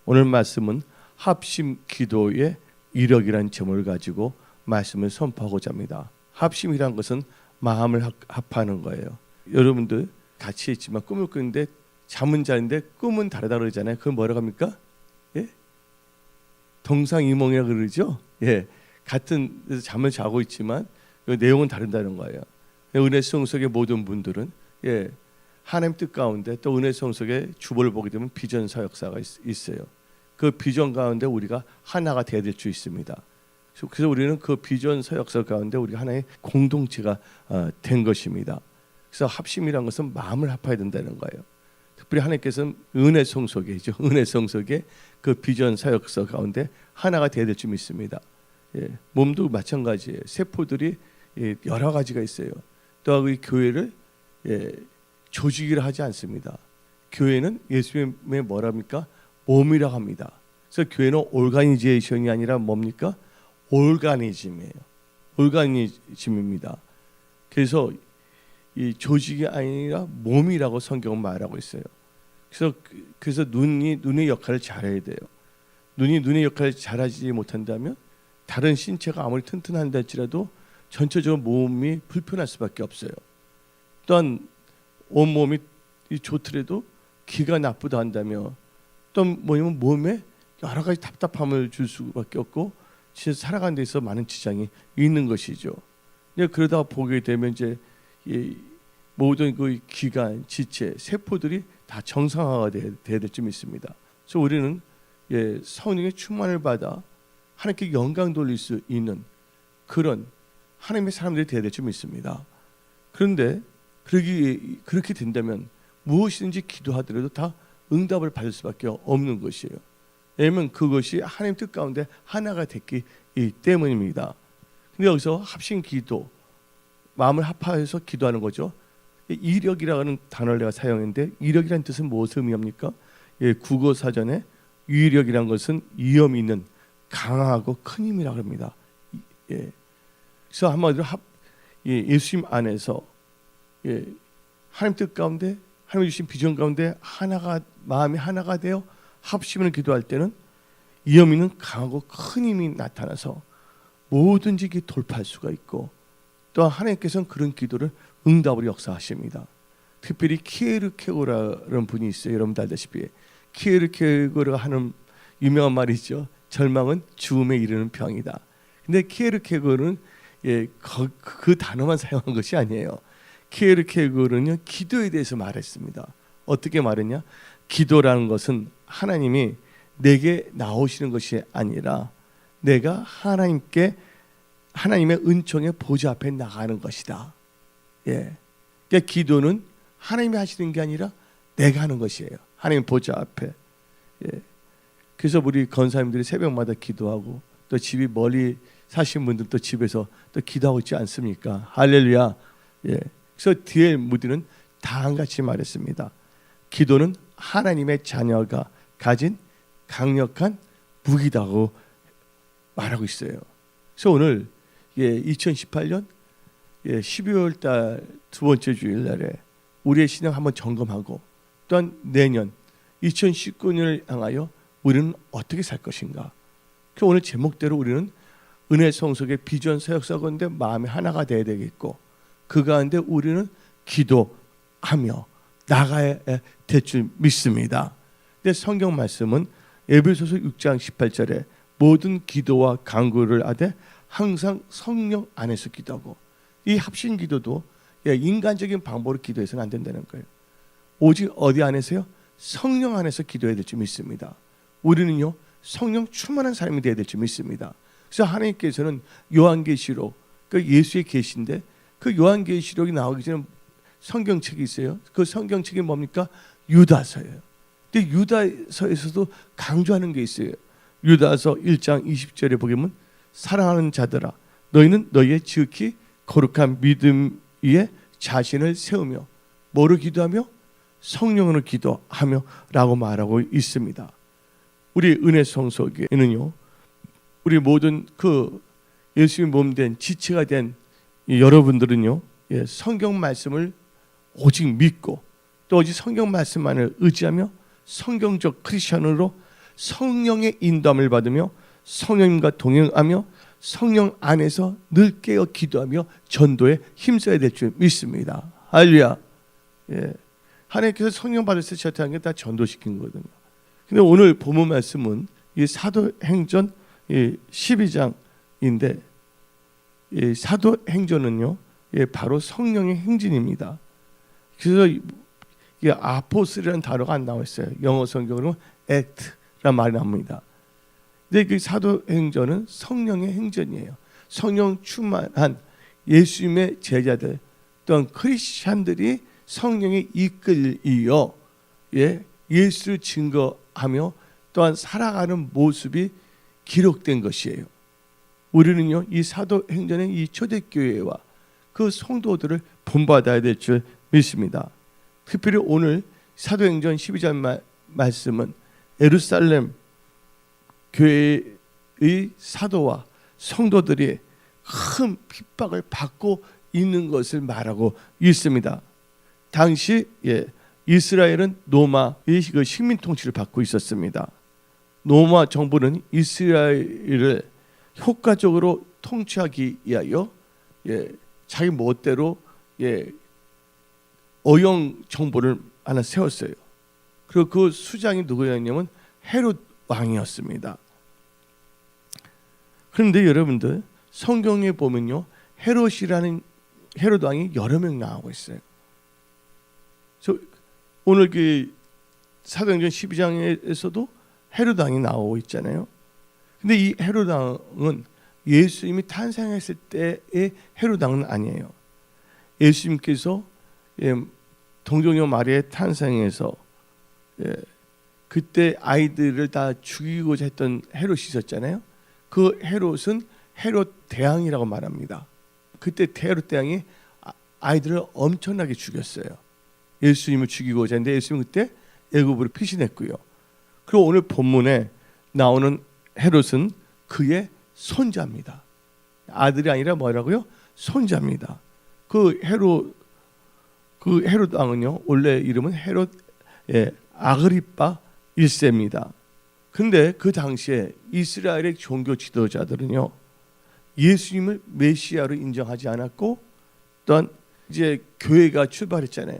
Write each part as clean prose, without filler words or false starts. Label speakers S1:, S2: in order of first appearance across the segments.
S1: 오늘 말씀은 합심 기도의 이력이라는 제목을 가지고 말씀을 선포하고자 합니다. 합심이란 것은 마음을 합하는 거예요. 여러분들 같이 있지만 꿈을 꾸는데 잠은 자는데 꿈은 다르다 그러잖아요. 그건 뭐라고 합니까? 예? 동상이몽이라고 그러죠. 예, 같은 데서 잠을 자고 있지만 그 내용은 다른다는 거예요. 은혜 성속의 모든 분들은 하나님 뜻 가운데 또 은혜 성속의 주보를 보게 되면 비전 사역사가 있어요. 그 비전 가운데 우리가 하나가 되어야 될 수 있습니다. 그래서 우리는 그 비전 사역사 가운데 우리가 하나의 공동체가 된 것입니다. 그래서 합심이란 것은 마음을 합해야 된다는 거예요. 특별히 하나님께서는 은혜 성속이죠. 은혜 성속의 그 비전 사역사 가운데 하나가 되어야 될 줄 믿습니다. 몸도 마찬가지예요. 세포들이 여러 가지가 있어요. 또 이 교회를 조직이라 하지 않습니다. 교회는 예수님의 뭐랍니까? 몸이라고 합니다. 그래서 교회는 오르가니제이션이 아니라 뭡니까? 오르가니즘이에요. 오르가니즘입니다. 그래서 이 조직이 아니라 몸이라고 성경은 말하고 있어요. 그래서 눈의 역할을 잘해야 돼요. 눈의 역할을 잘하지 못한다면 다른 신체가 아무리 튼튼한다 할지라도 전체적으로 몸이 불편할 수밖에 없어요. 또한 온몸이 좋더라도 기가 나쁘다 한다며 또 뭐냐면 몸에 여러 가지 답답함을 줄 수밖에 없고 진짜 살아가는 데 있어 많은 지장이 있는 것이죠. 그러다 보게 되면 이제 모든 그 기관, 지체, 세포들이 다 정상화가 돼야 될 줄 믿습니다. 그래서 우리는 성령의 충만을 받아 하나님께 영광 돌릴 수 있는 그런 하나님의 사람들이 되어야 될 줄 믿습니다. 그런데 그렇게 된다면 무엇이든지 기도하더라도 다 응답을 받을 수밖에 없는 것이에요. 왜냐하면 그것이 하나님 뜻 가운데 하나가 됐기 때문입니다. 근데 여기서 합심 기도, 마음을 합하여서 기도하는 거죠. 이력이라는 단어를 내가 사용했는데 이력이라는 뜻은 무엇을 의미합니까? 국어 사전에 이력이라는 것은 위험 있는 강하고 큰 힘이라고 합니다. 그래서 한마디로 예수님 안에서 하나님 뜻 가운데 하나님 주신 비전 가운데 하나가 마음이 하나가 되어 합심을 기도할 때는 위험 있는 강하고 큰 힘이 나타나서 뭐든지 돌파할 수가 있고 또 하나님께서는 그런 기도를 응답으로 역사하십니다. 특별히 키에르케고라는 분이 있어요. 여러분들 알다시피 키에르케고가 하는 유명한 말이 있죠. 절망은 죽음에 이르는 병이다. 근데 키에르케고는 그 단어만 사용한 것이 아니에요. 키에르케고는요 기도에 대해서 말했습니다. 어떻게 말했냐? 기도라는 것은 하나님이 내게 나오시는 것이 아니라 내가 하나님의 은총의 보좌 앞에 나가는 것이다. 그러니까 기도는 하나님이 하시는 게 아니라 내가 하는 것이에요. 하나님 보좌 앞에. 그래서 우리 권사님들이 새벽마다 기도하고 또 집이 멀리 사신 분들도 집에서 또 기도하고 있지 않습니까? 할렐루야. 그래서 뒤에 무디는 다음같이 말했습니다. 기도는 하나님의 자녀가 가진 강력한 무기다고 말하고 있어요. 그래서 오늘 2018년 12월 달 두 번째 주일날에 우리의 신앙 한번 점검하고 또한 내년 2019년을 향하여 우리는 어떻게 살 것인가. 그 오늘 제목대로 우리는 은혜 성속의 비전 사역사 가운데 마음이 하나가 되어야 되겠고 그 가운데 우리는 기도하며 나가야 될 줄 믿습니다. 근데 성경 말씀은 에베소서 6장 18절에 모든 기도와 간구를 하되 항상 성령 안에서 기도하고 이 합심 기도도 인간적인 방법으로 기도해서는 안 된다는 거예요. 오직 어디 안에서요? 성령 안에서 기도해야 될 줄 믿습니다. 우리는요 성령 충만한 삶이 되어야 될 줄 믿습니다. 그래서 하나님께서는 요한계시록 그 예수의 계시인데 그 요한계시록이 나오기 전에 성경책이 있어요. 그 성경책이 뭡니까? 유다서예요. 근데 유다서에서도 강조하는 게 있어요. 유다서 1장 20절에 보면 사랑하는 자들아 너희는 너희의 지극히 거룩한 믿음 위에 자신을 세우며 뭐로 기도하며? 성령으로 기도하며 라고 말하고 있습니다. 우리 은혜 성속에는요 우리 모든 그 예수의 몸된 지체가 된 여러분들은요 성경 말씀을 오직 믿고 또 오직 성경 말씀만을 의지하며 성경적 크리스천으로 성령의 인도함을 받으며 성령님과 동행하며 성령 안에서 늘 깨어 기도하며 전도에 힘써야 될 줄 믿습니다. 할렐루야. 예. 하나님께서 성령 받을 때 저한테 다 전도시킨 거거든요. 근데 오늘 본문 말씀은 이 사도행전 12장인데 이 사도행전은요, 바로 성령의 행진입니다. 그래서 이 아포스라는 단어가 안 나와 있어요. 영어 성경으로 act라는 말이 나옵니다. 근데 그 사도행전은 성령의 행전이에요. 성령 충만한 예수님의 제자들 또한 크리스찬들이 성령에 이끌려 예수를 증거하며 또한 살아가는 모습이 기록된 것이에요. 우리는요, 이 사도행전의 이 초대교회와 그 성도들을 본받아야 될 줄 믿습니다. 특별히 오늘 사도행전 12장 말씀은 예루살렘 교회의 사도와 성도들이 큰 핍박을 받고 있는 것을 말하고 있습니다. 당시 이스라엘은 로마의 그 식민 통치를 받고 있었습니다. 로마 정부는 이스라엘을 효과적으로 통치하기 위하여 자기 멋대로 어영 정부를 하나 세웠어요. 그리고 그 수장이 누구였냐면 헤롯 왕이었습니다. 그런데 여러분들 성경에 보면요, 헤롯 왕이 여러 명 나오고 있어요. 오늘 그 사도행전 12장에서도 헤롯 왕이 나오고 있잖아요. 근데 이 헤롯 왕은 예수님이 탄생했을 때의 헤롯 왕은 아니에요. 예수님께서 동정녀 마리아의 탄생에서 그때 아이들을 다 죽이고자 했던 헤롯이 있었잖아요. 그 헤롯은 헤롯 대왕이라고 말합니다. 그때 헤롯 대왕이 아이들을 엄청나게 죽였어요. 예수님을 죽이고자 했는데 예수님은 그때 애굽으로 피신했고요. 그리고 오늘 본문에 나오는 헤롯은 그의 손자입니다. 아들이 아니라 뭐라고요? 손자입니다. 그 헤롯 왕은요, 원래 이름은 헤롯 아그리파 1세입니다. 근데 그 당시에 이스라엘의 종교 지도자들은요, 예수님을 메시아로 인정하지 않았고, 또한 이제 교회가 출발했잖아요.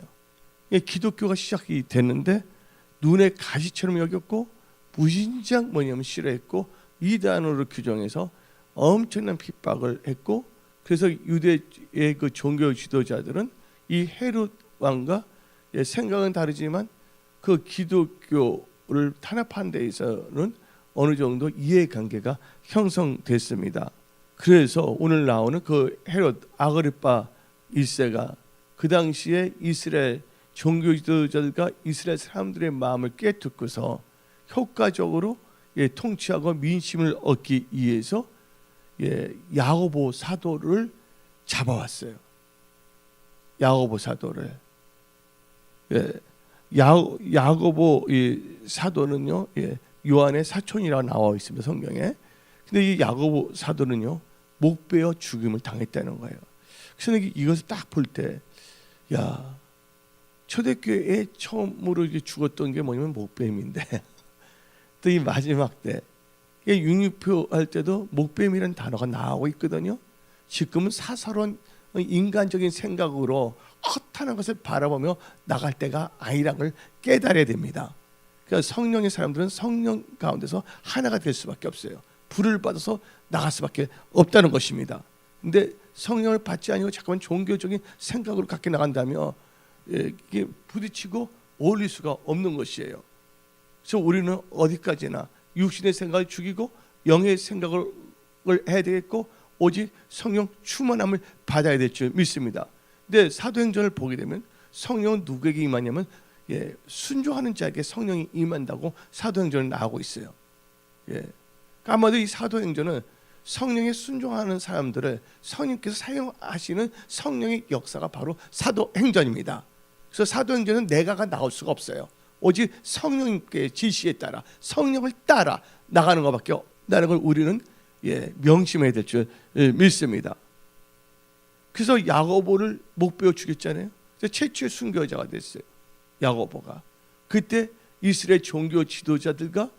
S1: 기독교가 시작이 됐는데 눈에 가시처럼 여겼고 무진장 뭐냐면 싫어했고 이단으로 규정해서 엄청난 핍박을 했고, 그래서 유대의 그 종교 지도자들은 이 헤롯 왕과 생각은 다르지만 그 기독교를 탄압하는 데 있어서는 어느 정도 이해관계가 형성됐습니다. 그래서 오늘 나오는 그 헤롯 아그리파 1세가 그 당시에 이스라엘 종교 지도자들과 이스라엘 사람들의 마음을 깨닫고서 효과적으로 통치하고 민심을 얻기 위해서 야고보 사도를 잡아왔어요. 야고보 사도를. 야고보 사도는요, 요한의 사촌이라고 나와 있습니다, 성경에. 근데 이 야고보 사도는요, 목베어 죽임을 당했다는 거예요. 그래서 이것을 딱 볼 때, 야, 초대교회에 처음으로 죽었던 게 뭐냐면 목뱀인데, 또 이 마지막 때 융유표 할 때도 목뱀이라는 단어가 나오고 있거든요. 지금은 사사로운 인간적인 생각으로 허탄한 것을 바라보며 나갈 때가 아니라는 걸 깨달아야 됩니다. 그러니까 성령의 사람들은 성령 가운데서 하나가 될 수밖에 없어요. 불을 받아서 나갈 수밖에 없다는 것입니다. 근데 성령을 받지 아니고 잠깐만 종교적인 생각으로 갖게 나간다면 이게 부딪히고 어울릴 수가 없는 것이에요. 그래서 우리는 어디까지나 육신의 생각을 죽이고 영의 생각을 해야 되겠고 오직 성령 충만함을 받아야 될 줄 믿습니다. 근데 사도행전을 보게 되면 성령은 누구에게 임하냐면 순종하는 자에게 성령이 임한다고 사도행전에 나오고 있어요. 아마도 이 사도행전은 성령에 순종하는 사람들을 성령께서 사용하시는 성령의 역사가 바로 사도행전입니다. 그래서 사도행전은 내가가 나올 수가 없어요. 오직 성령님께 지시에 따라 성령을 따라 나가는 것밖에 없다는 걸 우리는 명심해야 될 줄 믿습니다. 그래서 야고보를 목베어 죽였잖아요. 그래서 최초의 순교자가 됐어요, 야고보가. 그때 이스라엘 종교 지도자들과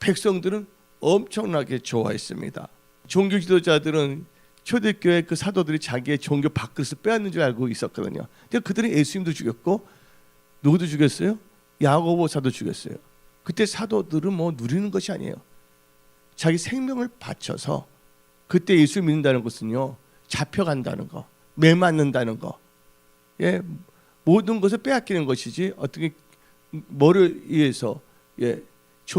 S1: 백성들은 엄청나게 좋아했습니다. 종교 지도자들은 초대교회 그 사도들이 자기의 종교 밥그릇을 빼앗는 줄 알고 있었거든요. 근데 그들은 예수님도 죽였고 누구도 죽였어요? 야고보 사도 죽였어요. 그때 사도들은 뭐 누리는 것이 아니에요. 자기 생명을 바쳐서 그때 예수 믿는다는 것은요, 잡혀간다는 거, 매 맞는다는 거, 예, 모든 것을 빼앗기는 것이지 어떻게 뭐를 위해서, 예,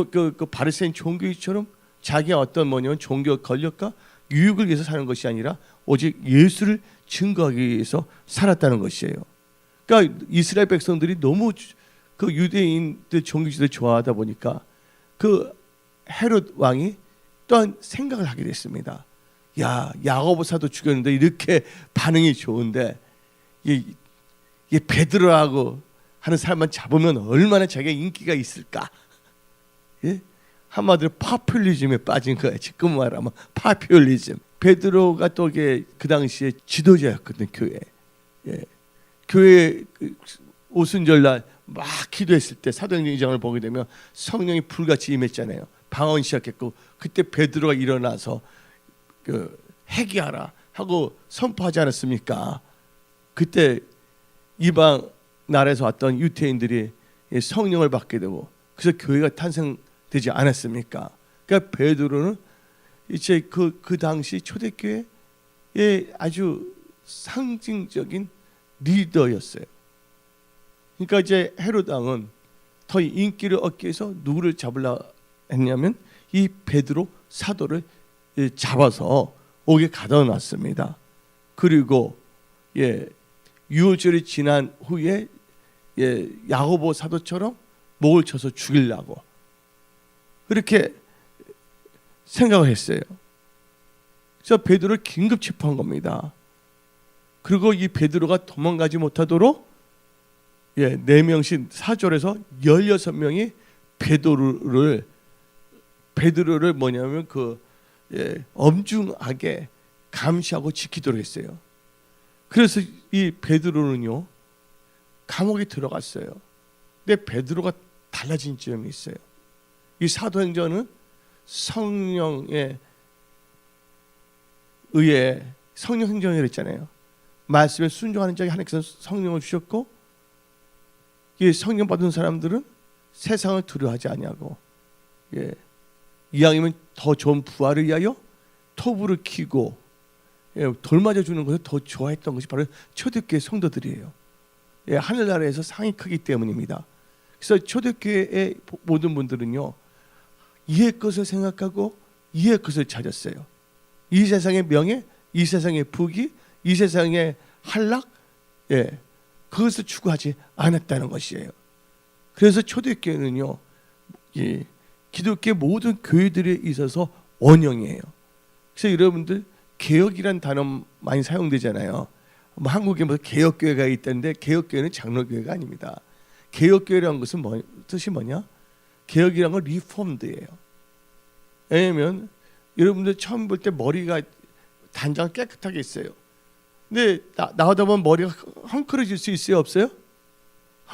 S1: 그 바리새인 종교인처럼 자기의 어떤 뭐냐면 종교 권력과 유익을 위해서 사는 것이 아니라 오직 예수를 증거하기 위해서 살았다는 것이에요. 그러니까 이스라엘 백성들이 너무 그 유대인들 종교지를 좋아하다 보니까 그 헤롯 왕이 또한 생각을 하게 됐습니다. 야, 야고보 사도 죽였는데 이렇게 반응이 좋은데 이 베드로하고 하는 사람만 잡으면 얼마나 자기가 인기가 있을까? 예? 한마디로 파퓰리즘에 빠진 거야. 지금 말하면 파퓰리즘. 베드로가 또 그 당시에 지도자였거든, 교회. 예. 교회 오순절날 막 기도했을 때 사도행전 2장을 보게 되면 성령이 불같이 임했잖아요. 방언 시작했고 그때 베드로가 일어나서 그 회개하라 하고 선포하지 않았습니까? 그때 이방 나라에서 왔던 유태인들이 성령을 받게 되고 그래서 교회가 탄생되지 않았습니까? 그러니까 베드로는 이제 그 당시 초대교회의 아주 상징적인 리더였어요. 그러니까 이제 헤롯 왕은 더 인기를 얻기 위해서 누구를 잡으려 했냐면 이 베드로 사도를 잡아서 옥에 가둬놨습니다. 그리고 유월절이 지난 후에 야고보 사도처럼 목을 쳐서 죽이려고 그렇게 생각을 했어요. 그래서 베드로를 긴급 체포한 겁니다. 그리고 이 베드로가 도망가지 못하도록 4명씩 사절에서 16명이 베드로를 뭐냐면 엄중하게 감시하고 지키도록 했어요. 그래서 이 베드로는요 감옥에 들어갔어요. 근데 베드로가 달라진 점이 있어요. 이 사도행전은 성령에 의해 성령 행전을 했잖아요. 말씀에 순종하는 자에게 하나님께서 성령을 주셨고 이 성령 받은 사람들은 세상을 두려워하지 아니하고 이왕이면 더 좋은 부활을 위하여 토부를 키고 돌 맞아주는 것을 더 좋아했던 것이 바로 초대교회 성도들이에요. 하늘나라에서 상이 크기 때문입니다. 그래서 초대교회의 모든 분들은요 이의 것을 생각하고 이의 것을 찾았어요. 이 세상의 명예, 이 세상의 부귀, 이 세상의 한락, 그것을 추구하지 않았다는 것이에요. 그래서 초대교회는요 기독교 모든 교회들에 있어서 원형이에요. 그래서 여러분들 개혁이란 단어 많이 사용되잖아요. 뭐 한국에 뭐 개혁교회가 있다는데 개혁교회는 장로교회가 아닙니다. 개혁교회라는 것은 뜻이 뭐냐? 개혁이라는 건 리폼드예요. 왜냐하면 여러분들 처음 볼 때 머리가 단장 깨끗하게 있어요. 근데 나오다 보면 머리가 헝클어질 수 있어요? 없어요?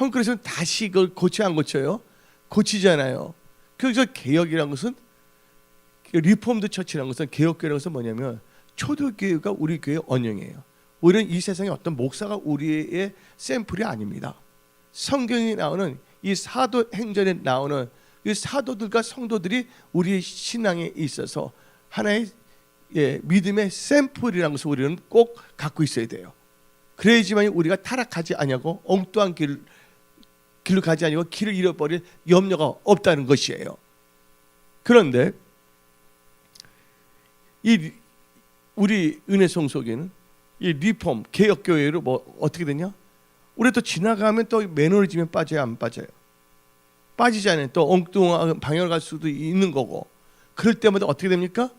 S1: 헝클어지면 다시 그걸 고쳐 안 고쳐요? 고치잖아요. 그래서 개혁이라는 것은 리폼드 처치라는 것은 개혁교회라는 것은 뭐냐면 초대교회가 우리 교회의 원형이에요. 우리는 이 세상에 어떤 목사가 우리의 샘플이 아닙니다. 성경에 나오는 이 사도행전에 나오는 이 사도들과 성도들이 우리의 신앙에 있어서 하나의 믿음의 샘플이라는 것을 우리는 꼭 갖고 있어야 돼요. 그래야지만 우리가 타락하지 아니하고 엉뚱한 길로 가지 아니고 길을 잃어버릴 염려가 없다는 것이에요. 그런데 이 우리 은혜성 속에는 이 리폼 개혁교회로 뭐 어떻게 되냐? 우리 또 지나가면 또 매너리즘에 빠져요, 안 빠져요? 빠지잖아요. 또 엉뚱한 방향을 갈 수도 있는 거고. 그럴 때마다 어떻게 됩니까?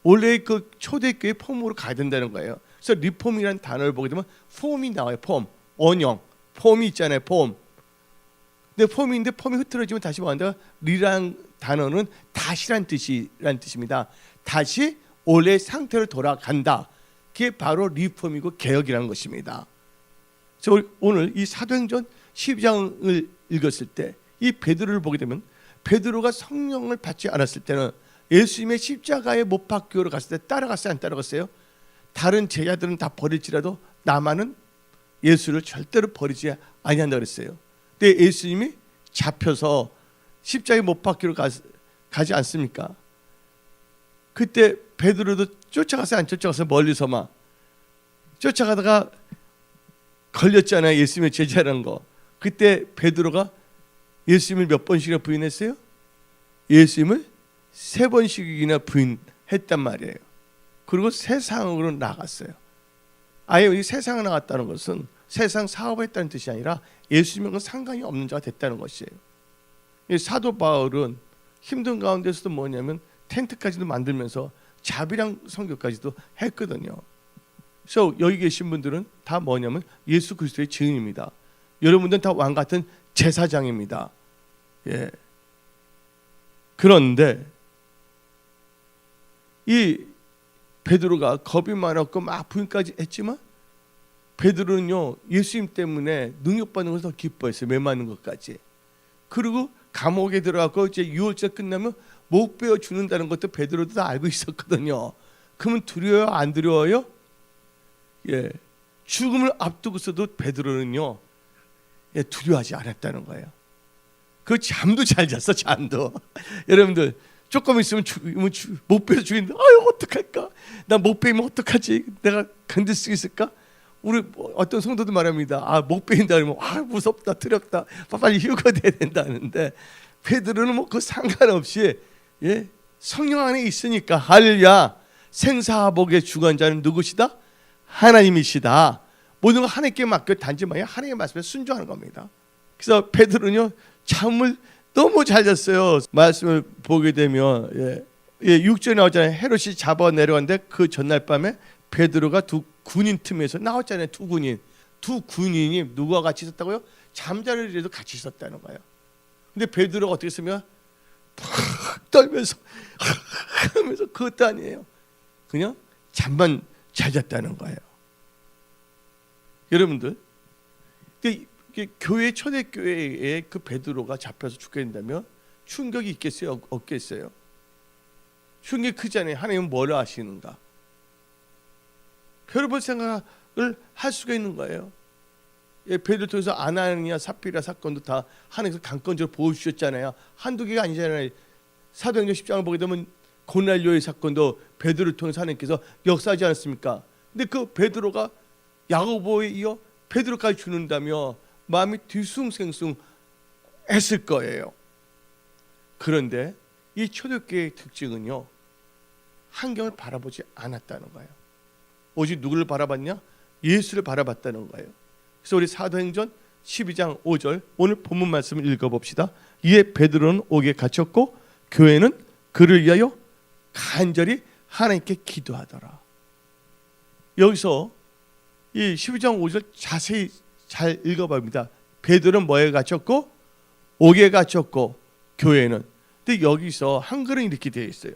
S1: 원래 그 초대교회 폼으로 가야 된다는 거예요. 그래서 리폼이라는 단어를 보게 되면 폼이 나와요. 폼, 원형, 폼이 있잖아요. 폼. 근데 폼인데 폼이 흐트러지면 다시 뭐한다? 리란 단어는 다시란 뜻입니다. 다시 원래 상태로 돌아간다. 그게 바로 리폼이고 개혁이라는 것입니다. 그래서 오늘 이 사도행전 12장을 읽었을 때 이 베드로를 보게 되면 베드로가 성령을 받지 않았을 때는 예수님의 십자가에 못 박히러 갔을 때 따라갔어요, 안 따라갔어요? 다른 제자들은 다 버릴지라도 나만은 예수를 절대로 버리지 아니한다 그랬어요. 근데 예수님이 잡혀서 십자가에 못 박히러 가지 않습니까? 그때 베드로도 쫓아갔어요, 안 쫓아갔어요? 멀리서만 쫓아가다가 걸렸잖아요, 예수님의 제자라는 거. 그때 베드로가 예수님을 몇 번씩이나 부인했어요? 예수님을 3번씩이나 부인했단 말이에요. 그리고 세상으로 나갔어요. 아예 이 세상에 나갔다는 것은 세상 사업을 했다는 뜻이 아니라 예수님과 상관이 없는 자가 됐다는 것이에요. 이 사도 바울은 힘든 가운데서도 뭐냐면 텐트까지도 만들면서 자비랑 선교까지도 했거든요. 그래서 여기 계신 분들은 다 뭐냐면 예수 그리스도의 증인입니다. 여러분들은 다 왕 같은 제사장입니다. 예. 그런데 이 베드로가 겁이 많았고 막 부인까지 했지만 베드로는요 예수님 때문에 능력받는 것을 더 기뻐했어요. 매 맞는 것까지. 그리고 감옥에 들어가고 이제 유월절 끝나면 못 베어 죽는다는 것도 베드로도 다 알고 있었거든요. 그러면 두려워요, 안 두려워요? 예, 죽음을 앞두고서도 베드로는요 두려워하지 않았다는 거예요. 그 잠도 잘 잤어, 잠도. 여러분들 조금 있으면 못 베어 죽인다. 아유 어떡할까? 나 못 베면 어떡하지? 내가 견딜 수 있을까? 우리 어떤 성도도 말합니다. 아, 못 베인다 그러면 아 무섭다, 두렵다, 빨리 휴거돼야 된다 하는데 베드로는 뭐 그 상관없이 예, 성령 안에 있으니까 할렐루야. 생사복의 주관자는 누구시다? 하나님이시다. 모든 걸 하나님께 맡겨 단지 뭐야? 하나님의 말씀에 순종하는 겁니다. 그래서 베드로는요 잠을 너무 잘 잤어요. 말씀을 보게 되면 6절에 나오잖아요. 헤롯이 잡아 내려갔는데 그 전날 밤에 베드로가 두 군인 틈에서 나왔잖아요. 두 군인이 누구와 같이 있었다고요? 잠자리에도 같이 있었다는 거예요. 근데 베드로가 어떻게 했으면 팍 떨면서 하면서 그것도 아니에요. 그냥 잠만 잘 잤다는 거예요. 여러분들 교회 초대교회에 그 베드로가 잡혀서 죽게 된다면 충격이 있겠어요? 없겠어요? 충격이 크잖아요. 하나님은 뭘 하시는가? 별의별 생각을 할 수가 있는 거예요. 베드로 통해서 아나니아 삽비라 사건도 다 하나님께서 강권적으로 보여주셨잖아요. 한두 개가 아니잖아요. 사도행전 10장을 보게 되면 고넬료의 사건도 베드로를 통해서 하나님께서 역사하지 않았습니까? 근데 그 베드로가 야고보에 이어 베드로까지 죽는다며 마음이 뒤숭생숭 했을 거예요. 그런데 이 초대교회의 특징은요 환경을 바라보지 않았다는 거예요. 오직 누구를 바라봤냐? 예수를 바라봤다는 거예요. 그래서 우리 사도행전 12장 5절 오늘 본문 말씀을 읽어봅시다. 이에 베드로는 옥에 갇혔고 교회는 그를 위하여 간절히 하나님께 기도하더라. 여기서 이 12장 5절 자세히 잘 읽어봅니다. 베드로는 뭐에 갇혔고 옥에 갇혔고 교회는. 근데 여기서 한글은 이렇게 되어 있어요.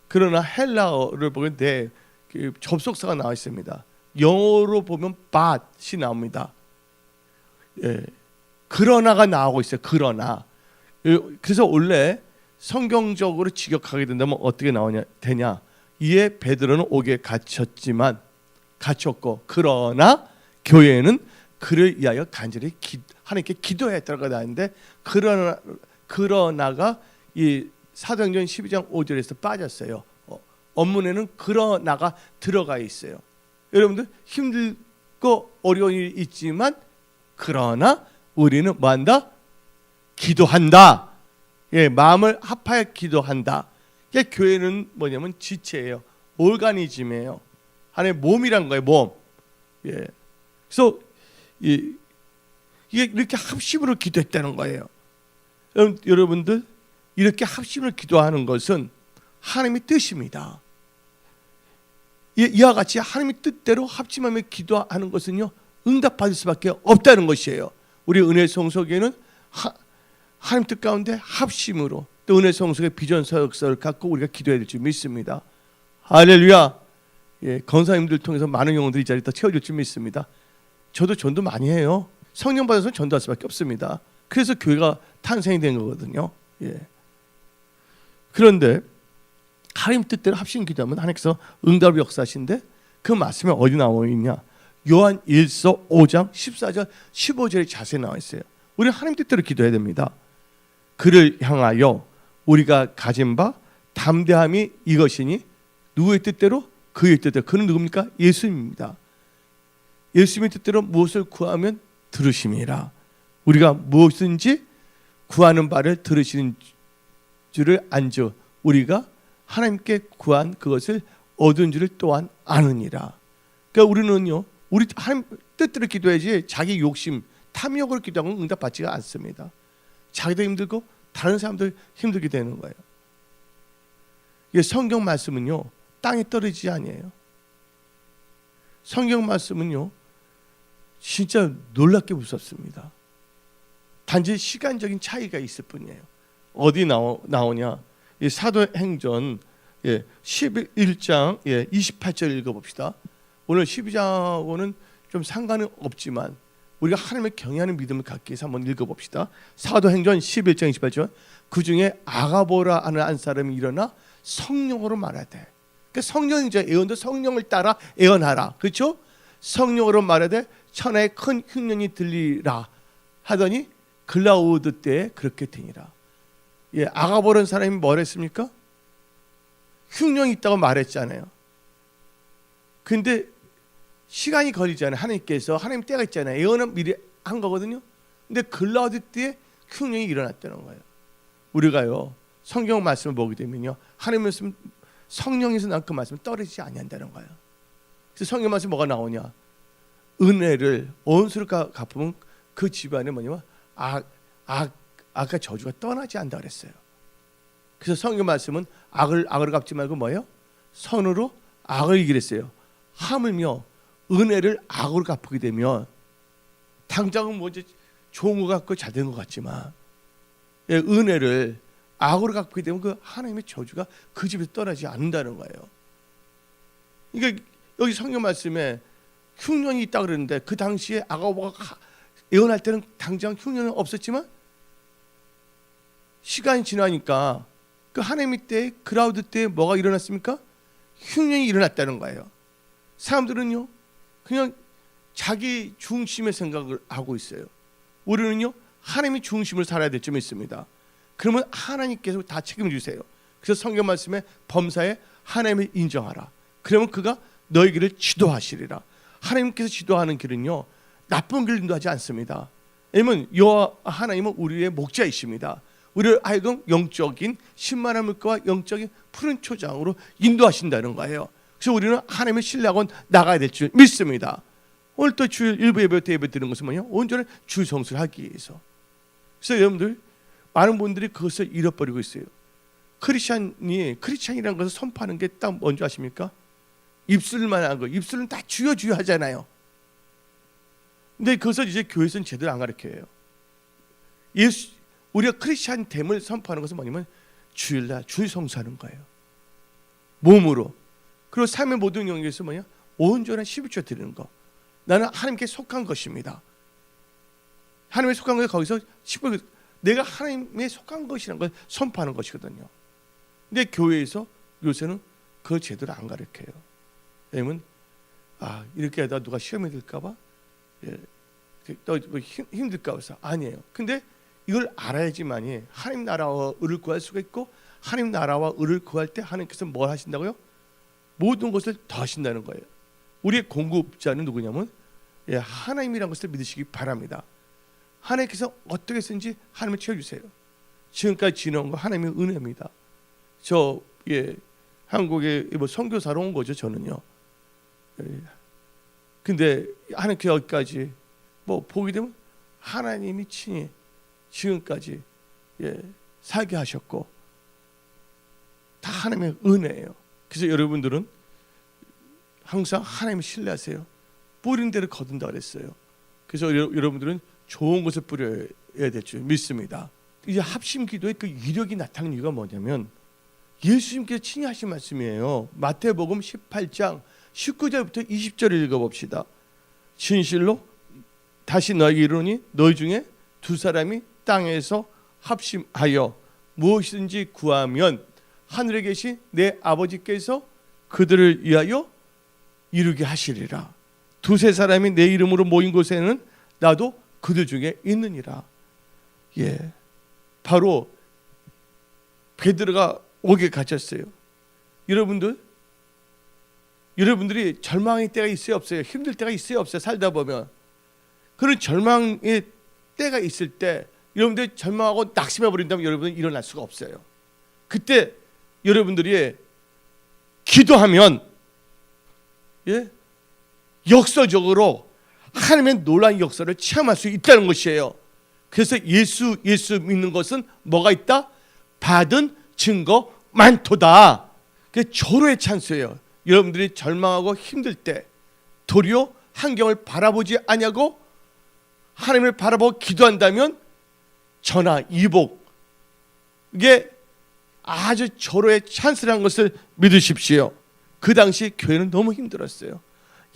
S1: 그러나 헬라어를 보면 접속사가 나와 있습니다. 영어로 보면 but이 나옵니다. 예, 그러나가 나오고 있어요. 그러나. 그래서 원래 성경적으로 직역하게 된다면 어떻게 되냐? 이에 베드로는 옥에 갇혔고 그러나 교회는 그를 위하여 간절히 하나님께 기도했다고 나왔는데 그러나가 이 사도행전 12장 5절에서 빠졌어요. 원문에는 그러나가 들어가 있어요. 여러분들 힘들고 어려운 일이 있지만 그러나 우리는 뭐한다? 기도한다. 예, 마음을 합하여 기도한다. 교회는 뭐냐면 지체예요. 오르가니즘이에요. 하나의 몸이란 거예요. 몸. 예. 그래서 이게 이렇게 합심으로 기도했다는 거예요. 여러분들 이렇게 합심으로 기도하는 것은 하나님의 뜻입니다. 이와 같이 하나님의 뜻대로 합심하며 기도하는 것은요 응답받을 수밖에 없다는 것이에요. 우리 은혜 성소교회는 하나님 뜻 가운데 합심으로 또 은혜 성소의 비전 서역서를 갖고 우리가 기도해야 될 줄 믿습니다. 할렐루야. 예, 권사님들 통해서 많은 영혼들이 이 자리에 더 채워질 줄 믿습니다. 저도 전도 많이 해요. 성령 받아서 전도할 수밖에 없습니다. 그래서 교회가 탄생이 된 거거든요. 예. 그런데 하나님 뜻대로 합심 기도하면 하나님께서 응답을 역사하시는데 그 말씀에 어디 나와 있냐? 요한 1서 5장 14절 15절에 자세히 나와 있어요. 우리는 하나님 뜻대로 기도해야 됩니다. 그를 향하여 우리가 가진 바 담대함이 이것이니 누구의 뜻대로? 그의 뜻대로. 그는 누굽니까? 예수님입니다. 예수님의 뜻대로 무엇을 구하면 들으심이라. 우리가 무엇인지 구하는 바를 들으시는 줄을 안죠. 우리가 하나님께 구한 그것을 얻은 줄을 또한 아느니라. 그러니까 우리는요, 우리 하나님 뜻대로 기도해야지 자기 욕심, 탐욕으로 기도하면 응답받지가 않습니다. 자기도 힘들고 다른 사람들 힘들게 되는 거예요. 이게 성경 말씀은요, 땅에 떨어지지 아니에요. 성경 말씀은요, 진짜 놀랍게 무섭습니다. 단지 시간적인 차이가 있을 뿐이에요. 어디 나오냐? 이 사도행전 11장 28절 읽어봅시다. 오늘 12장하고는 좀 상관은 없지만 우리가 하나님을 경외하는 믿음을 갖기 위해서 한번 읽어봅시다. 사도행전 11장 28절. 그 중에 아가보라 하는 한 사람이 일어나 성령으로 말하되, 그러니까 성령이 이제 예언도 성령을 따라 예언하라, 그렇죠? 성령으로 말하되 천하에 큰 흉년이 들리라 하더니 글라우드 때에 그렇게 되니라. 아가보라는 사람이 뭘 했습니까? 흉년이 있다고 말했잖아요. 근데 시간이 걸리잖아요. 하나님께서, 하나님 때가 있잖아요. 예언은 미리 한 거거든요. 근데 글라우드 때에 흉년이 일어났다는 거예요. 우리가요, 성경 말씀을 보게 되면요, 하나님 말씀, 성령에서 난 그 말씀은 떨어지지 아니한다는 거예요. 그래서 성경 말씀 뭐가 나오냐? 은혜를 온수를 갚으면 그 집안에 뭐냐면 악과 저주가 떠나지 않는다 그랬어요. 그래서 성경 말씀은 악을 갚지 말고 뭐예요? 선으로 악을 이기랬어요. 하물며 은혜를 악으로 갚게 되면 당장은 뭐 이제 좋은 것 같고 잘 된 것 같지만 은혜를 악으로 갚게 되면 그 하나님의 저주가 그 집에서 떠나지 않는다는 거예요. 그러니까 여기 성경 말씀에 흉년이 있다 그러는데 그 당시에 아가보가 예언할 때는 당장 흉년은 없었지만 시간이 지나니까 그 하나님의 때 그라우드 때 뭐가 일어났습니까? 흉년이 일어났다는 거예요. 사람들은요 그냥 자기 중심의 생각을 하고 있어요. 우리는요 하나님의 중심을 살아야 될 점이 있습니다. 그러면 하나님께서 다 책임을 주세요. 그래서 성경 말씀에 범사에 하나님을 인정하라. 그러면 그가 너희 길을 지도하시리라. 하나님께서 지도하는 길은요 나쁜 길 인도하지 않습니다. 왜냐면 여호와 하나님은 우리의 목자이십니다. 우리를 하여금 영적인 신만한 물가와 영적인 푸른 초장으로 인도하신다는 거예요. 그래서 우리는 하나님의 신뢰하고 나가야 될 줄 믿습니다. 오늘 또 주일 일부 예배 때 예배 드리는 것은 뭐냐? 온전히 주 성수를 하기 위해서. 그래서 여러분들 많은 분들이 그것을 잃어버리고 있어요. 크리스찬이라는 것을 선포하는 게 딱 뭔지 아십니까? 입술만 한 거. 입술은 다 주여 주여 하잖아요. 근데 그것을 이제 교회에서는 제대로 안 가르쳐요. 우리가 크리스찬 됨을 선포하는 것은 뭐냐면 주일날 주일 성수하는 거예요. 몸으로. 그리고 삶의 모든 영역에서 뭐냐? 온전한 11조 드리는 거. 나는 하나님께 속한 것입니다. 하나님에 속한 것에 거기서 10조, 내가 하나님에 속한 것이라는 걸 선포하는 것이거든요. 근데 교회에서 요새는 그걸 제대로 안 가르쳐요. 왜냐면 이렇게 하다 누가 시험에 들까봐 또 힘들까 봐서 아니에요. 근데 이걸 알아야지만이 하나님 나라와 의를 구할 수가 있고, 하나님 나라와 의를 구할 때 하나님께서 뭘 하신다고요? 모든 것을 더하신다는 거예요. 우리의 공급자는 누구냐면 하나님이라는 것을 믿으시기 바랍니다. 하나님께서 어떻게 쓰는지 하나님을 채워주세요. 지금까지 지내온 거 하나님의 은혜입니다. 저 한국에 뭐 선교사로 온 거죠, 저는요. 근데 하나님께 여기까지 뭐 보게 되면 하나님이 친히 지금까지 살게 하셨고 다 하나님의 은혜예요. 그래서 여러분들은 항상 하나님을 신뢰하세요. 뿌린 대로 거둔다 그랬어요. 그래서 여러분들은 좋은 것을 뿌려야 될 줄 믿습니다. 이제 합심 기도의 그 위력이 나타나는 이유가 뭐냐면 예수님께서 친히 하신 말씀이에요. 마태복음 18장 19절부터 20절을 읽어봅시다. 진실로 다시 너에게 이르노니 너희 중에 두 사람이 땅에서 합심하여 무엇이든지 구하면 하늘에 계신 내 아버지께서 그들을 위하여 이루게 하시리라. 두세 사람이 내 이름으로 모인 곳에는 나도 그들 중에 있느니라. 예, 바로 베드로가 옥에 갇혔어요. 여러분들이 절망의 때가 있어요, 없어요? 힘들 때가 있어요, 없어요? 살다 보면 그런 절망의 때가 있을 때 여러분들이 절망하고 낙심해 버린다면 여러분은 일어날 수가 없어요. 그때 여러분들이 기도하면 역사적으로 하나님의 놀라운 역사를 체험할 수 있다는 것이에요. 그래서 예수 믿는 것은 뭐가 있다? 받은 증거 많도다. 그게 절호의 찬스예요. 여러분들이 절망하고 힘들 때 도리어 환경을 바라보지 아니하고 하나님을 바라보고 기도한다면 전화 이복, 이게 아주 절호의 찬스라는 것을 믿으십시오. 그 당시 교회는 너무 힘들었어요.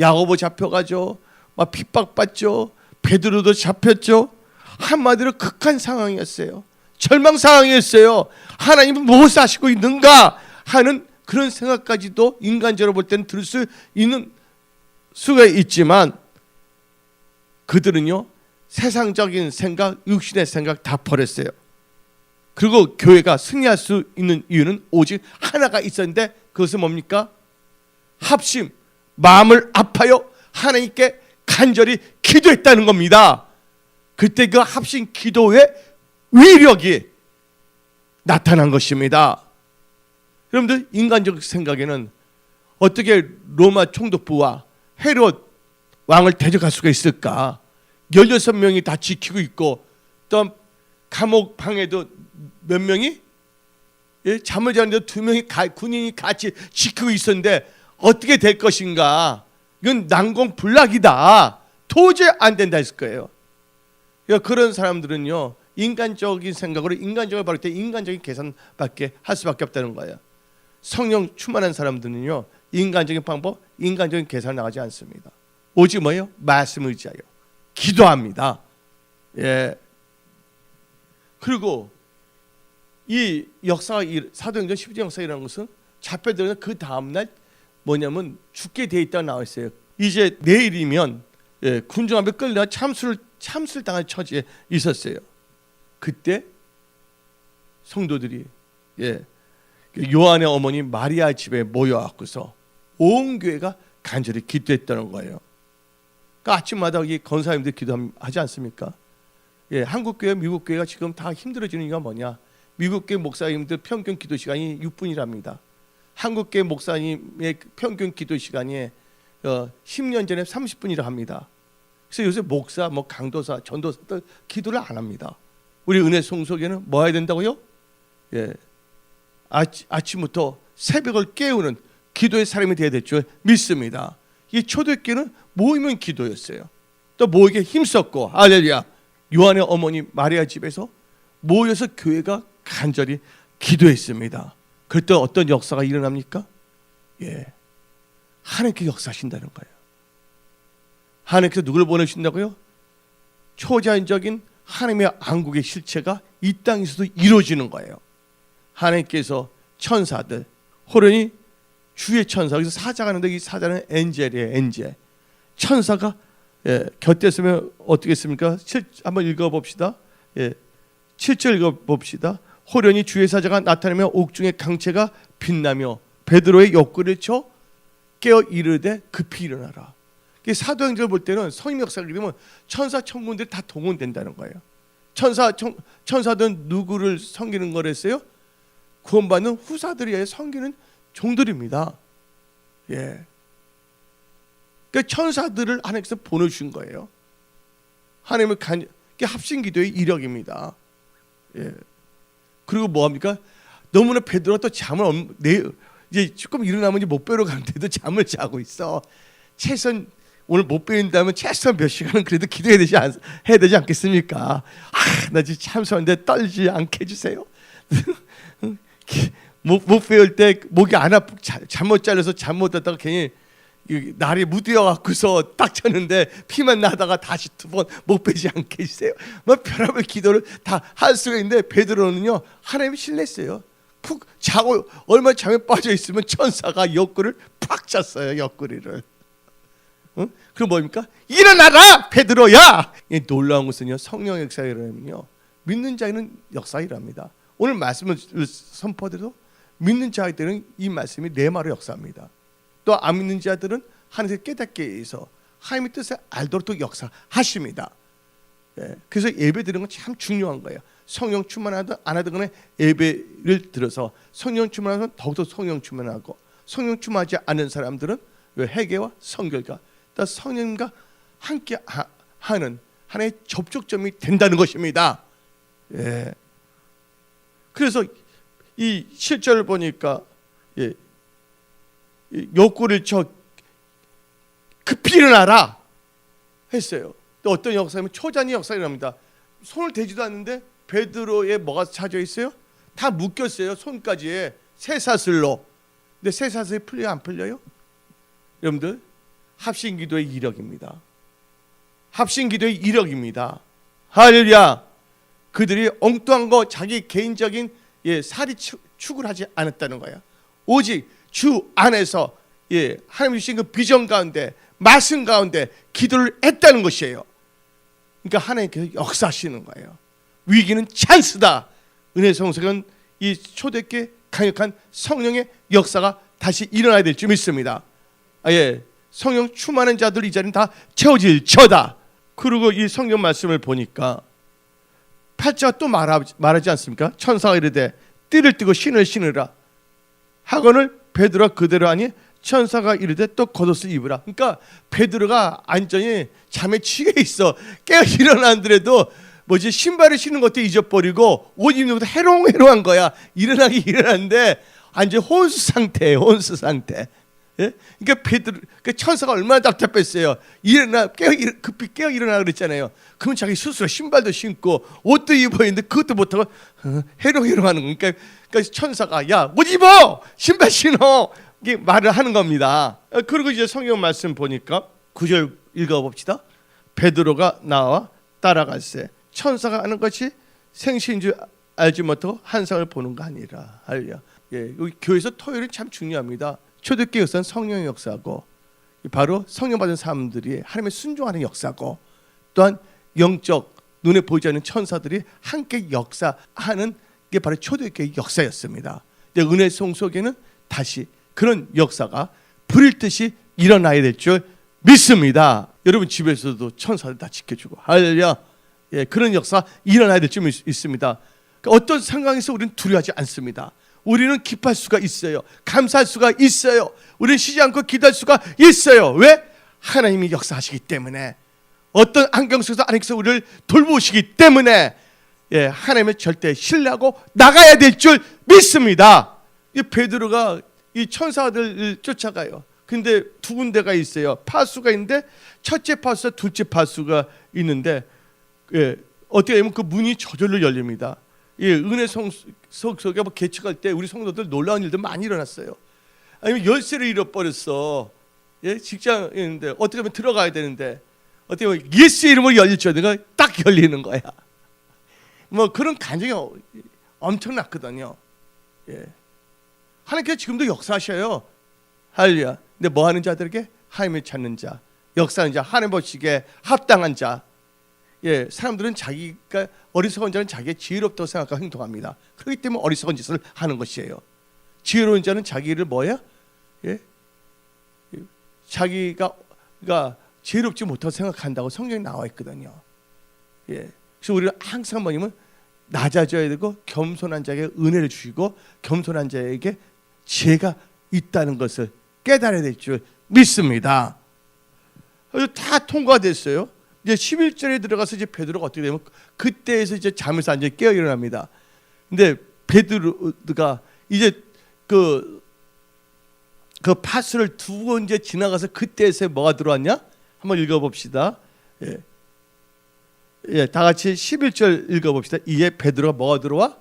S1: 야고보 잡혀가죠. 막 핍박받죠. 베드로도 잡혔죠. 한마디로 극한 상황이었어요. 절망 상황이었어요. 하나님은 무엇을 하시고 있는가 하는 그런 생각까지도 인간적으로 볼 때는 들을 수 있는 수가 있지만 그들은요, 세상적인 생각, 육신의 생각 다 버렸어요. 그리고 교회가 승리할 수 있는 이유는 오직 하나가 있었는데 그것은 뭡니까? 합심, 마음을 아파요 하나님께 간절히 기도했다는 겁니다. 그때 그 합심 기도의 위력이 나타난 것입니다. 여러분들, 인간적 생각에는 어떻게 로마 총독부와 헤롯 왕을 데려갈 수가 있을까? 16명이 다 지키고 있고 또 감옥 방에도 몇 명이 잠을 자는데 2명이 군인이 같이 지키고 있었는데 어떻게 될 것인가? 이건 난공불락이다. 도저히 안 된다 했을 거예요. 그런 사람들은요, 인간적인 생각으로 인간적으로 바를 때 인간적인 계산밖에 할 수밖에 없다는 거예요. 성령 충만한 사람들은요, 인간적인 방법, 인간적인 계산을 나가지 않습니다. 오직 뭐예요? 말씀을 의지하여 기도합니다. 예. 그리고 이 역사가, 사도행전 12장 역사라는 것은 잡혀들어서 그 다음날 뭐냐면 죽게 돼 있다고 나와 있어요. 이제 내일이면 군중 앞에 끌려 참수를 당할 처지에 있었어요. 그때 성도들이 요한의 어머니 마리아 집에 모여갖고서 온 교회가 간절히 기도했다는 거예요. 그러니까 아침마다 이 권사님들 기도하지 않습니까? 한국 교회, 미국 교회가 지금 다 힘들어지는 이유가 뭐냐? 미국 교회 목사님들 평균 기도 시간이 6분이랍니다. 한국 교회 목사님의 평균 기도 시간이 10년 전에 30분이라 합니다. 그래서 요새 목사, 강도사, 전도사들 기도를 안 합니다. 우리 은혜 송속에는 뭐 해야 된다고요? 아침부터 새벽을 깨우는 기도의 사람이 되어야 될 줄 믿습니다. 이 초대교회는 모이면 기도였어요. 또 모이게 힘썼고, 할렐루야. 요한의 어머니 마리아 집에서 모여서 교회가 간절히 기도했습니다. 그때 어떤 역사가 일어납니까? 하나님께 역사하신다는 거예요. 하나님께서 누구를 보내신다고요? 초자연적인 하나님의 왕국의 실체가 이 땅에서도 이루어지는 거예요. 하나님께서 천사들, 호련히 주의 천사, 그래서 사자가 있는데 이 사자는 엔젤이에요. 엔젤. 천사가 곁에 있으면 어떻게 했습니까? 한번 읽어봅시다. 7절 읽어봅시다. 호련히 주의 사자가 나타나며 옥중의 강체가 빛나며 베드로의 옆구리를 쳐 깨어 이르되 급히 일어나라. 사도행전을 볼 때는 성령 역사가 되면 천사 천군들이 다 동원된다는 거예요. 천사들은 누구를 섬기는 거랬어요? 구원받는 후사들이 섬기는 종들입니다. 그러니까 천사들을 하나님께서 보내주신 거예요. 하나님을 합심기도의 이력입니다. 그리고 뭐합니까? 너무나 베드로가 또 잠을 이제 조금 일어나면 못 배우러 가는데도 잠을 자고 있어. 최소한 오늘 못 배운다면 최소한 몇 시간은 그래도 기도해야 되지 않겠습니까? 나 지금 참석하는데 떨지 않게 해주세요. 못 배울 때 목이 안 아프고 잠 못 잘려서 잠 못 잤다가 괜히 날이 무디어 갖고서 딱 쳤는데 피만 나다가 다시 2번 못 빼지 않게 해주세요. 뭐 별의별 기도를 다 할 수가 있는데 베드로는요 하나님이 신뢰했어요. 푹 자고 얼마 잠에 빠져 있으면 천사가 옆구리를 팍 찼어요. 옆구리를. 응? 그럼 뭡니까? 일어나라 베드로야. 놀라운 것은요 성령 역사가 일어나면요 믿는 자에는 역사가 일어납니다. 오늘 말씀을 선포드려도 믿는 자들은 이 말씀이 내 말을 역사합니다. 또 안 믿는 자들은 하나님의 깨닫게 해서 하나님의 뜻을 알도록 또 역사하십니다. 그래서 예배 드리는 건 참 중요한 거예요. 성령 충만하든 안 하든 간에 예배를 들어서 성령 충만하면 더욱더 성령 충만하고, 성령 충만하지 않은 사람들은 회개와 성결과 또 성령과 함께 하는 하나의 접촉점이 된다는 것입니다. 그래서 이 실절을 보니까 욕구를 쳐 급히 일어나라 했어요. 또 어떤 역사면 초자니 역사가 일어납니다. 손을 대지도 않는데 베드로에 뭐가 차져 있어요? 다 묶였어요. 손까지에 쇠사슬로. 근데 쇠사슬이 풀려요 안 풀려요? 여러분들 합심기도의 이력입니다. 합심기도의 이력입니다. 할렐루야. 그들이 엉뚱한 거 자기 개인적인 사리 축을 하지 않았다는 거야. 오직 주 안에서 하나님 주신 그 비전 가운데 말씀 가운데 기도를 했다는 것이에요. 그러니까 하나님께서 역사하시는 거예요. 위기는 찬스다. 은혜 성석은 이 초대교회 강력한 성령의 역사가 다시 일어나야 될 줄 믿습니다. 성령 충만한 자들 이 자리는 다 채워질 처다. 그리고 이 성경 말씀을 보니까 8자가 또 말하지 않습니까? 천사가 이르되 띠를 띠고 신을 신으라 하거늘 베드로가 그대로 하니 천사가 이르되 또 겉옷을 입으라. 그러니까 베드로가 완전히 잠에 취해 있어. 깨어 일어나더라도 신발을 신는 것도 잊어버리고 옷 입는 것도 해롱해롱한 거야. 일어나기 일어났는데 완전 혼수 상태예요. 혼수 상태. 그러니까 베드로, 천사가 얼마나 답답했어요. 급히 깨어 일어나 그랬잖아요. 그러면 자기 스스로 신발도 신고 옷도 입어야 했는데 그것도 못하고 해롱해롱하는 거. 그러니까 천사가 야, 옷 입어, 신발 신어 이게 말을 하는 겁니다. 그리고 이제 성경 말씀 보니까 9절 읽어봅시다. 베드로가 나와 따라갈세 천사가 하는 것이 생시인 줄 알지 못하고 환상을 보는 거 아니라. 할렐루야. 여기 교회에서 토요일은 참 중요합니다. 초대교회 역사는 성령의 역사고 바로 성령 받은 사람들이 하나님의 순종하는 역사고 또한 영적 눈에 보이지 않는 천사들이 함께 역사하는 게 바로 초대교회의 역사였습니다. 근데 은혜 성속에는 다시 그런 역사가 불일 듯이 일어나야 될 줄 믿습니다. 여러분 집에서도 천사들 다 지켜주고 할렐루야. 그런 역사 일어나야 될 줄 믿습니다. 그러니까 어떤 상황에서 우리는 두려워하지 않습니다. 우리는 기뻐할 수가 있어요. 감사할 수가 있어요. 우리는 쉬지 않고 기도할 수가 있어요. 왜? 하나님이 역사하시기 때문에. 어떤 환경 속에서 하나님께서 우리를 돌보시기 때문에 하나님을 절대 신뢰하고 나가야 될 줄 믿습니다. 이 베드로가 이 천사들을 쫓아가요. 근데 두 군데가 있어요. 파수가 있는데 첫째 파수와 둘째 파수가 있는데 어떻게 하면 그 문이 저절로 열립니다. 은혜 속에 개척할 때 우리 성도들 놀라운 일들 많이 일어났어요. 아니면 열쇠를 잃어버렸어. 직장인데 어떻게 하면 들어가야 되는데 어떻게 하면 예수의 이름으로 열릴 내가 딱 열리는 거야. 그런 간증이 엄청났거든요. 하나님께서 지금도 역사하셔요. 할렐루야. 근데 뭐 하는 자들에게? 하나님을 찾는 자, 역사하는 자, 하나님 보시기에 합당한 자. 사람들은 자기가 어리석은 자는 자기의 지혜롭다고 생각하고 행동합니다. 그렇기 때문에 어리석은 짓을 하는 것이에요. 지혜로운 자는 자기를 뭐야? 자기가 지혜롭지 못하고 생각한다고 성경에 나와 있거든요. 그래서 우리는 항상 뭐냐면 낮아져야 되고 겸손한 자에게 은혜를 주시고 겸손한 자에게 지혜가 있다는 것을 깨달아야 될 줄 믿습니다. 그래서 다 통과됐어요. 이제 11절에 들어가서 이제 베드로가 어떻게 되면 그때에서 이제 잠에서 완전히 깨어 일어납니다. 근데 베드로가 이제 그 파수를 두 번째 지나가서 그때에서 뭐가 들어왔냐? 한번 읽어봅시다. 다 같이 11절 읽어봅시다. 이에 베드로가 뭐가 들어와?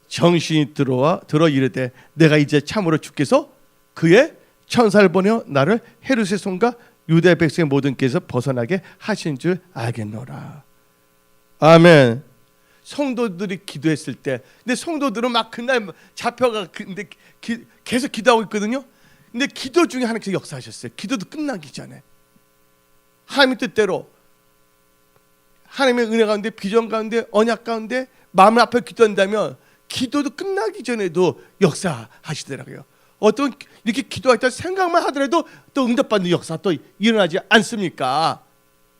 S1: 정신이 들어 이르되 내가 이제 참으로 주께서 그의 천사를 보내어 나를 헤롯의 손과 유대 백성의 모든 길에서 벗어나게 하신 줄 알겠노라. 아멘. 성도들이 기도했을 때, 근데 성도들은 막 그날 잡혀가 근데 계속 기도하고 있거든요. 근데 기도 중에 하나님께서 역사하셨어요. 기도도 끝나기 전에 하나님의 뜻대로 하나님의 은혜 가운데, 비전 가운데, 언약 가운데 마음 앞에 기도한다면 기도도 끝나기 전에도 역사하시더라고요. 어떤 이렇게 기도했다 생각만 하더라도 또 응답받는 역사 또 일어나지 않습니까?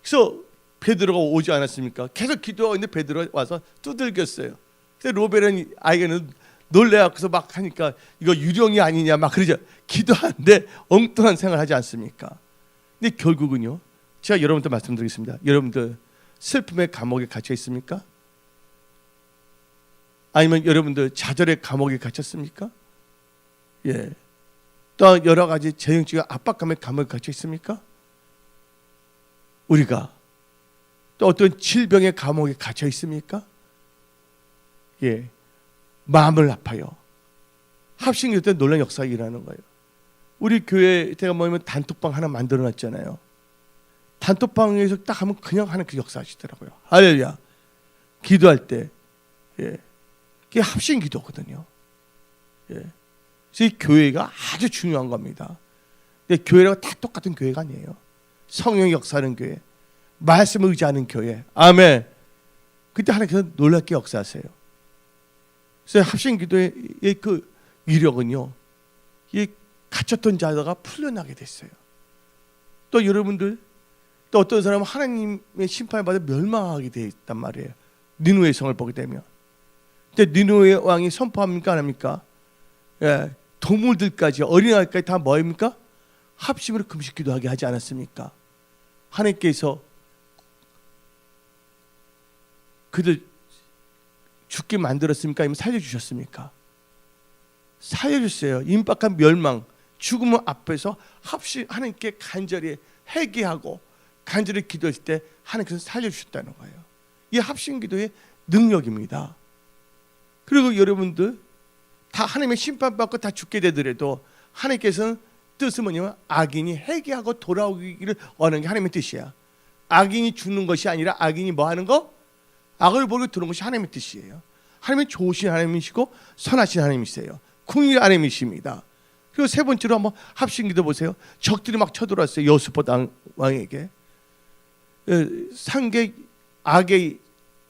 S1: 그래서 베드로가 오지 않았습니까? 계속 기도하는데 베드로 와서 두들겼어요. 그래서 로벨은 아이는 놀래갖고서 막 하니까 이거 유령이 아니냐 막 그러죠. 기도하는데 엉뚱한 생각을 하지 않습니까? 근데 결국은요, 제가 여러분들 말씀드리겠습니다. 여러분들 슬픔의 감옥에 갇혀 있습니까? 아니면 여러분들 좌절의 감옥에 갇혔습니까? 예. 또 여러 가지 재정적인 압박감의 감옥에 갇혀 있습니까? 우리가 또 어떤 질병의 감옥에 갇혀 있습니까? 예. 마음을 아파요. 합심기도 때 놀라운 역사가 일어나는 거예요. 우리 교회 제가 뭐냐면 단톡방 하나 만들어 놨잖아요. 단톡방에서 딱 하면 그냥 하는 그 역사 하시더라고요. 할렐루야. 기도할 때, 예, 그게 합심 기도거든요. 예, 그래서 이 교회가 아주 중요한 겁니다. 근데 교회라고 다 똑같은 교회가 아니에요. 성령의 역사하는 교회, 말씀을 의지하는 교회. 아멘. 그때 하나님께서 놀랍게 역사하세요. 그래서 합심 기도의 그 위력은요, 이 갇혔던 자가 풀려나게 됐어요. 또 여러분들, 또 어떤 사람은 하나님의 심판을 받아 멸망하게 돼 있단 말이에요. 니누의 성을 보게 되면. 근데 니누의 왕이 선포합니까 안 합니까? 예, 동물들까지 어린아이까지 다 뭐입니까? 합심으로 금식 기도하게 하지 않았습니까? 하나님께서 그들 죽게 만들었습니까? 아니면 살려주셨습니까? 살려주셨어요. 임박한 멸망, 죽음 앞에서 합심 하나님께 간절히 회개하고 간절히 기도했을 때 하나님께서 살려주셨다는 거예요. 이 합심 기도의 능력입니다. 그리고 여러분들 다 하나님의 심판받고 다 죽게 되더라도 하나님께서는 뜻은 뭐냐면 악인이 회개하고 돌아오기를 원하는 게 하나님의 뜻이야. 악인이 죽는 것이 아니라 악인이 뭐 하는 거? 악을 보고 들어오는 것이 하나님의 뜻이에요. 하나님은 좋으신 하나님이시고 선하신 하나님이세요. 궁일 하나님이십니다. 그리고 세 번째로 한번 합심 기도 보세요. 적들이 막 쳐들어왔어요. 여수봇 왕에게. 상계 악의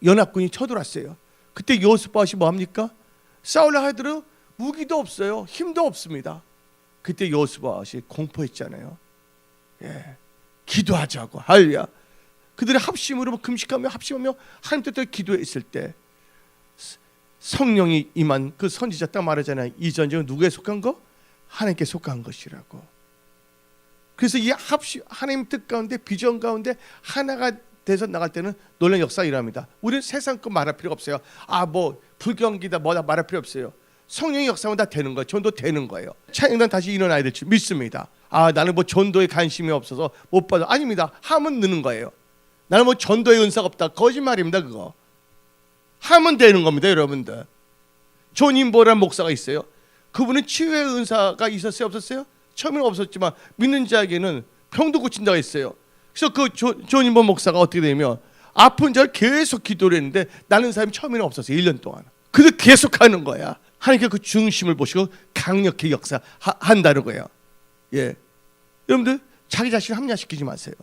S1: 연합군이 쳐들어왔어요. 그때 여호수아시 뭐합니까? 싸우려 하더라도 무기도 없어요. 힘도 없습니다. 그때 여호수아시 공포했잖아요. 예, 기도하자고. 할렐루야. 그들의 합심으로 금식하며 합심하며 하나님 뜻대로 기도했을 때 성령이 임한 그 선지자 딱 말하잖아요. 이 전쟁은 누구에 속한 거? 하나님께 속한 것이라고. 그래서 이 합심, 하나님 뜻 가운데 비전 가운데 하나가 돼서 나갈 때는 놀라운 역사가 일어납니다. 우리는 세상 거 말할 필요가 없어요. 뭐 불경기다 뭐다 말할 필요 없어요. 성령의 역사는 다 되는 거예요. 전도 되는 거예요. 찬양단 다시 일어나야 될 줄 믿습니다. 나는 뭐 전도에 관심이 없어서 못 받아. 아닙니다. 하면 느는 거예요. 나는 뭐 전도의 은사가 없다. 거짓말입니다. 그거. 하면 되는 겁니다. 여러분들. 존 인보라는 목사가 있어요. 그분은 치유의 은사가 있었어요? 없었어요? 처음에는 없었지만 믿는 자에게는 병도 고친다고 했어요. 그래서 그 존 인보 목사가 어떻게 되면 아픈 자를 계속 기도를 했는데 나는 사람이 처음에는 없었어요. 1년 동안. 그래도 계속 하는 거야. 하나님께 그 중심을 보시고 강력히 역사한다는 거예요. 예, 여러분들 자기 자신을 합리화시키지 마세요.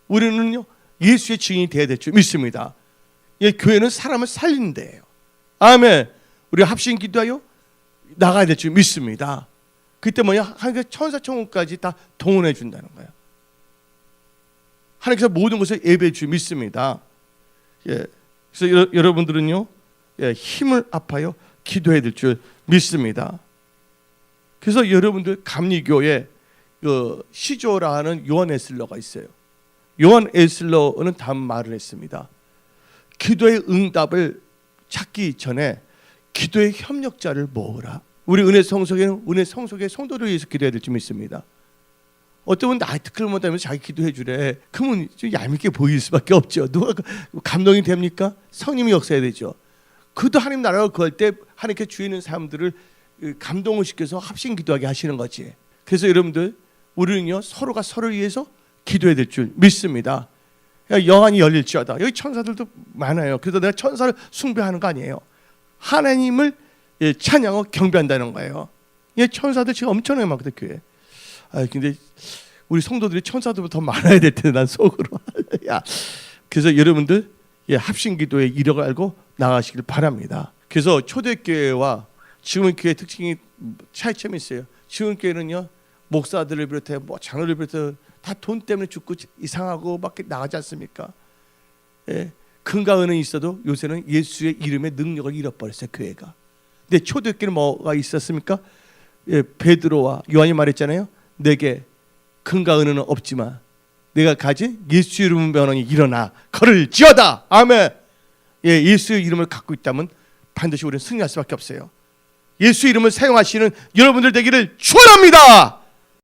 S1: 우리는요 예수의 증인이 되어야 될 줄 믿습니다. 예, 교회는 사람을 살리는 데예요. 아멘. 우리가 합심 기도하여 나가야 될 줄 믿습니다. 그때 뭐냐? 하나님께서 천사천군까지 다 동원해 준다는 거예요. 하나님께서 모든 것을 예배해 줄 믿습니다. 예, 그래서 여러분들은요, 예, 힘을 합하여 기도해야 될 줄 믿습니다. 그래서 여러분들 감리교에 그 시조라 하는 요한 에슬러가 있어요. 요한 에슬러는 다음 말을 했습니다. 기도의 응답을 찾기 전에 기도의 협력자를 모으라. 우리 은혜 성소에는 은혜 성소의 성도를 위해서 기도해야 될 줄 믿습니다. 어떤 분은 나이트클럽 못하면서 자기 기도해 주래. 그러면 좀 얄밉게 보일 수밖에 없죠. 누가 감동이 됩니까? 성령이 역사해야 되죠. 그도 하나님 나라를 구할 때 하나님께 주의는 사람들을 감동을 시켜서 합심 기도하게 하시는 거지. 그래서 여러분들 우리는요 서로가 서로를 위해서 기도해야 될 줄 믿습니다. 영안이 열릴지어다. 여기 천사들도 많아요. 그래서 내가 천사를 숭배하는 거 아니에요. 하나님을 찬양하고 경배한다는 거예요. 천사들 지금 엄청나게 많거든 교회. 근데 우리 성도들이 천사들보다 더 많아야 될 텐데 난 속으로. 그래서 여러분들 합심기도의 이력을 알고 나가시길 바랍니다. 그래서 초대교회와 지금 교회 특징이 차이점이 있어요. 지금 교회는요 목사들을 비롯해 장로를 비롯해 다 돈 때문에 죽고 이상하고 막 나가지 않습니까? 금과 은은 있어도 요새는 예수의 이름의 능력을 잃어버렸어요 교회가. 근데 초대교회는 뭐가 있었습니까? 베드로와 요한이 말했잖아요. 내게 금과 은은 없지만 내가 가진 예수 이름을 명하니 일어나 걸을지어다. 아멘. 예수의 이름을 갖고 있다면 반드시 우리는 승리할 수밖에 없어요. 예수 이름을 사용하시는 여러분들 되기를 축원합니다.